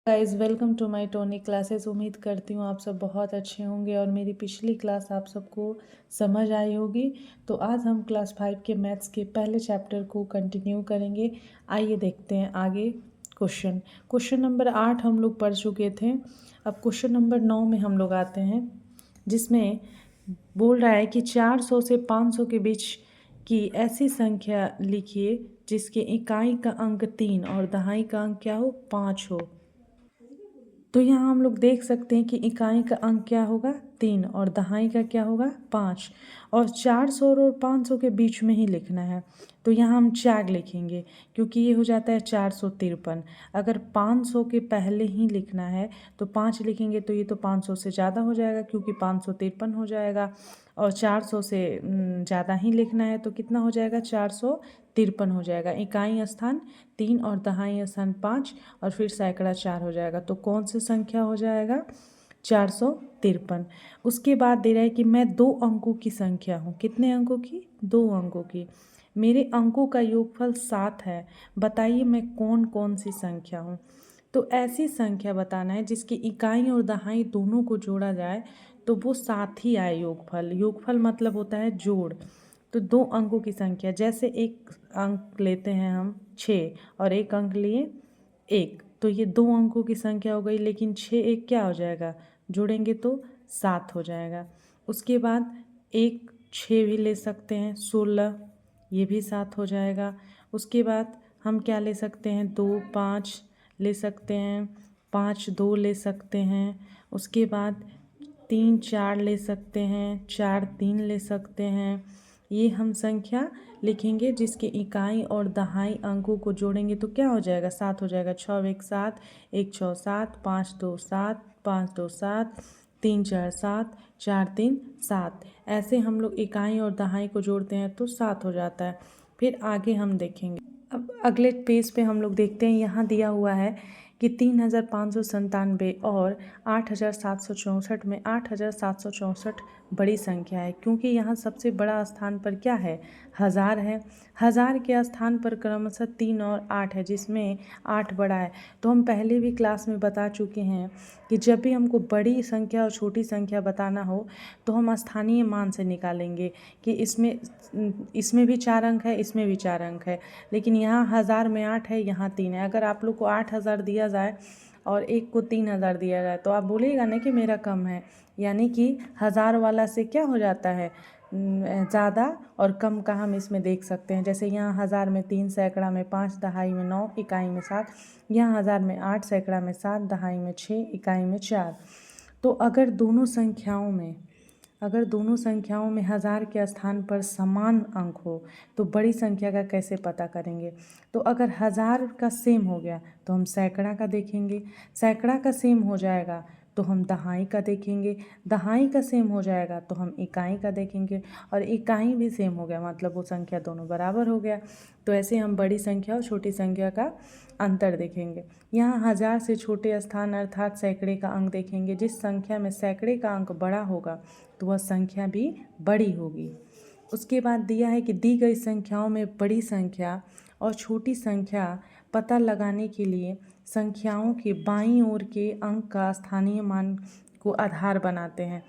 Guys, welcome to my Tony classes. उम्मीद करती हूँ आप सब बहुत अच्छे होंगे और मेरी पिछली क्लास आप सबको समझ आई होगी। तो आज हम क्लास 5 के मैथ्स के पहले चैप्टर को कंटिन्यू करेंगे। आइए देखते हैं आगे। क्वेश्चन नंबर 8 हम लोग पढ़ चुके थे। अब क्वेश्चन नंबर 9 में हम लोग आते हैं, जिसमें बोल रहा है कि 400 से 500 के बीच की ऐसी संख्या लिखिए जिसके इकाई का अंक 3 और दहाई का अंक क्या हो, 5 हो। तो यहाँ हम लोग देख सकते हैं कि इकाई का अंक क्या होगा, 3, और दहाई का क्या होगा, 5। और 400 और 500 के बीच में ही लिखना है। तो यहाँ हम 4 लिखेंगे क्योंकि ये हो जाता है 453। अगर 500 के पहले ही लिखना है तो 5 लिखेंगे तो ये तो 500 से ज़्यादा हो जाएगा क्योंकि 553 हो जाएगा। और 400 से ज़्यादा ही लिखना है तो कितना हो जाएगा, 453 हो जाएगा। इकाई स्थान 3 और दहाई स्थान 5 और फिर सैकड़ा 4 हो जाएगा। तो कौन सी संख्या हो जाएगा, 453। उसके बाद दे रहा है कि मैं 2 अंकों की संख्या हूँ। कितने अंकों की, 2 अंकों की। मेरे अंकों का योगफल 7 है। बताइए मैं कौन कौन सी संख्या हूँ। तो ऐसी संख्या बताना है जिसकी इकाई और दहाई दोनों को जोड़ा जाए तो वो 7 ही आए योगफल। योगफल मतलब होता है जोड़। तो 2 अंकों की संख्या, जैसे एक अंक लेते हैं हम 6 और एक अंक लिए 1, तो ये 2 अंकों की संख्या हो गई। लेकिन 6 1 क्या हो जाएगा, जोड़ेंगे तो 7 हो जाएगा। उसके बाद एक 6 भी ले सकते हैं, 16, ये भी 7 हो जाएगा। उसके बाद हम क्या ले सकते हैं, 2 5 ले सकते हैं, 5 2 ले सकते हैं। उसके बाद 3 4 ले सकते हैं, 4 3 ले सकते हैं। ये हम संख्या लिखेंगे जिसके इकाई और दहाई अंकों को जोड़ेंगे तो क्या हो जाएगा, 7 हो जाएगा। 6 1 7, 1 6 7, 5 2 7, 5 2 7, 3 4 7, 4 3 7। ऐसे हम लोग इकाई और दहाई को जोड़ते हैं तो 7 हो जाता है। फिर आगे हम देखेंगे। अब अगले पेज पे हम लोग देखते हैं, यहाँ दिया हुआ है कि 3597 और 8764 में 8764 बड़ी संख्या है क्योंकि यहाँ सबसे बड़ा स्थान पर क्या है, 1000 है। 1000 के स्थान पर क्रमशः 3 और 8 है जिसमें 8 बड़ा है। तो हम पहले भी क्लास में बता चुके हैं कि जब भी हमको बड़ी संख्या और छोटी संख्या बताना हो तो हम स्थानीय मान से निकालेंगे कि इसमें भी 4 अंक है, इसमें भी 4 अंक है। लेकिन यहाँ 1000 में 8 है, यहाँ 3 है। अगर आप लोग को 8000 दिया जाए और एक को 3000 दिया जाए तो आप बोलिएगा ना कि मेरा कम है। यानी कि 1000 वाला से क्या हो जाता है, ज़्यादा और कम का हम इसमें देख सकते हैं। जैसे यहाँ 1000 में 3, सैकड़ा में 5, दहाई में 9, इकाई में 7। यहाँ 1000 में 8, सैकड़ा में 7, दहाई में 6, इकाई में 4। तो अगर दोनों संख्याओं में 1000 के स्थान पर समान अंक हो तो बड़ी संख्या का कैसे पता करेंगे। तो अगर 1000 का सेम हो गया तो हम सैकड़ा का देखेंगे, सैकड़ा का सेम हो जाएगा तो हम दहाई का देखेंगे, दहाई का सेम हो जाएगा तो हम इकाई का देखेंगे, और इकाई भी सेम हो गया मतलब वो संख्या दोनों बराबर हो गया। तो ऐसे हम बड़ी संख्या और छोटी संख्या का अंतर देखेंगे। यहाँ 1000 से छोटे स्थान अर्थात सैकड़े का अंक देखेंगे। जिस संख्या में सैकड़े का अंक बड़ा होगा तो वह संख्या भी बड़ी होगी। उसके बाद दिया है कि दी गई संख्याओं में बड़ी संख्या और छोटी संख्या पता लगाने के लिए संख्याओं के बाईं ओर के अंक का स्थानीय मान को आधार बनाते हैं।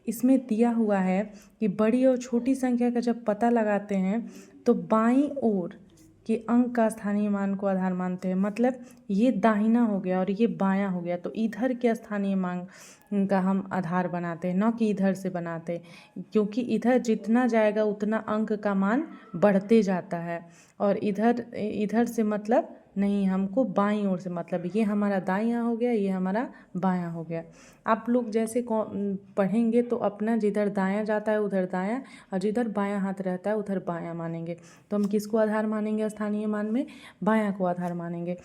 इसमें दिया हुआ है कि बड़ी और छोटी संख्या का जब पता लगाते हैं तो बाईं ओर के अंक का स्थानीय मान को आधार मानते हैं। मतलब ये दाहिना हो गया और ये बायां हो गया तो इधर के स्थानीय मान का हम आधार बनाते हैं, न कि इधर से बनाते, क्योंकि इधर जितना जाएगा उतना अंक का मान बढ़ते जाता है। और इधर से मतलब नहीं, हमको बाईं ओर से मतलब ये हमारा दायां हो गया, ये हमारा बायां हो गया। आप लोग जैसे पढ़ेंगे तो अपना जिधर दायां जाता है उधर दायां और जिधर बायां हाथ रहता है उधर बायां मानेंगे। तो हम किसको आधार मानेंगे स्थानीय मान में, बायां को आधार मानेंगे।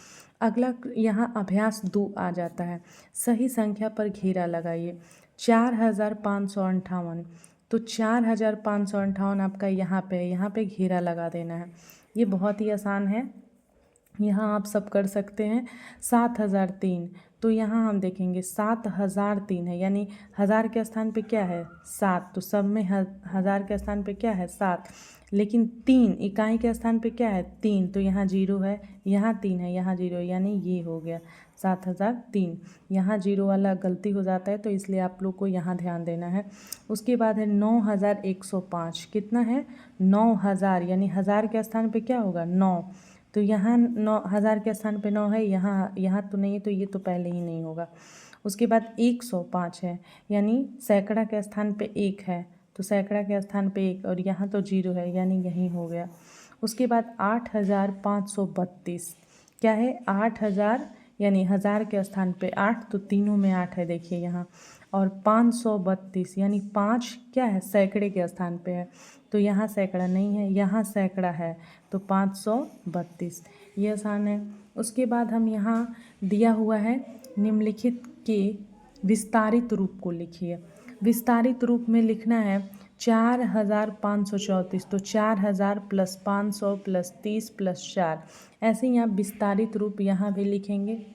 अगला यहाँ अभ्यास 2 आ जाता है। सही संख्या पर घेरा लगाइए। 4558, तो 4558 आपका यहाँ पे है, यहाँ पे घेरा लगा देना है। ये बहुत ही आसान है, यहाँ आप सब कर सकते हैं। 7003, तो यहाँ हम देखेंगे 7003 है, यानी 1000 के स्थान पे क्या है, 7, तो सब में 1000 के स्थान पे क्या है, 7। लेकिन 3 इकाई के स्थान पे क्या है, 3, तो यहाँ 0 है, यहाँ 3 है, यहाँ 0 है, यानी ये हो गया 7003। यहाँ जीरो वाला गलती हो जाता है तो इसलिए आप लोग को यहाँ ध्यान देना है। उसके बाद है 9105। कितना है? 9000, यानी हज़ार के स्थान पे क्या होगा? 9। तो यहाँ 9000 के स्थान पे 9 है, यहाँ तो नहीं है, तो ये तो पहले ही नहीं होगा। उसके बाद 105 है, यानी सैकड़ा के स्थान पे 1 है, तो सैकड़ा के स्थान पे 1, और यहाँ तो जीरो है, यानी यही हो गया। उसके बाद 8532। क्या है? 8000, यानी हज़ार के स्थान पे 8, तो तीनों में 8 है, देखिए यहाँ। और 532, यानी 5 क्या है? सैकड़े के स्थान पे है, तो यहाँ सैकड़ा नहीं है, यहाँ सैकड़ा है, तो 532। ये आसान है। उसके बाद हम यहाँ दिया हुआ है निम्नलिखित के विस्तारित रूप को लिखिए। विस्तारित रूप में लिखना है 4534, तो 4000 + 500 + 30 + 4। ऐसे ही आप विस्तारित रूप यहाँ भी लिखेंगे।